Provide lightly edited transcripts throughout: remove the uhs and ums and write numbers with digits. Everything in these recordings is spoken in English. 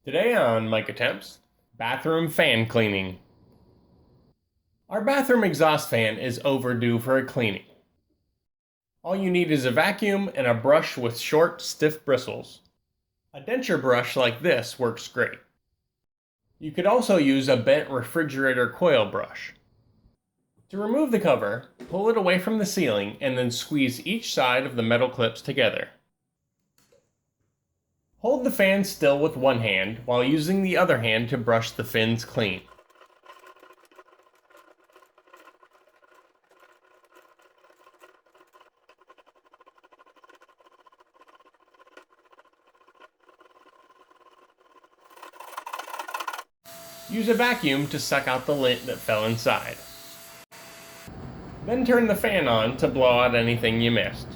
Today on Mike Attempts, bathroom fan cleaning. Our bathroom exhaust fan is overdue for a cleaning. All you need is a vacuum and a brush with short, stiff bristles. A denture brush like this works great. You could also use a bent refrigerator coil brush. To remove the cover, pull it away from the ceiling and then squeeze each side of the metal clips together. Hold the fan still with one hand while using the other hand to brush the fins clean. Use a vacuum to suck out the lint that fell inside. Then turn the fan on to blow out anything you missed.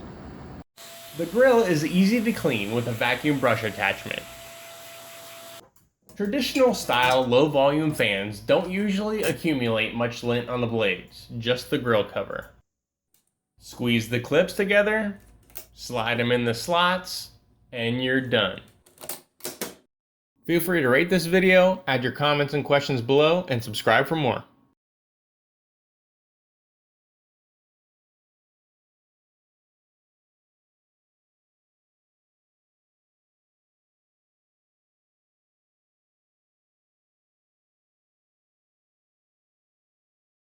The grill is easy to clean with a vacuum brush attachment. Traditional style low volume fans don't usually accumulate much lint on the blades, just the grill cover. Squeeze the clips together, slide them in the slots, and you're done. Feel free to rate this video, add your comments and questions below, and subscribe for more.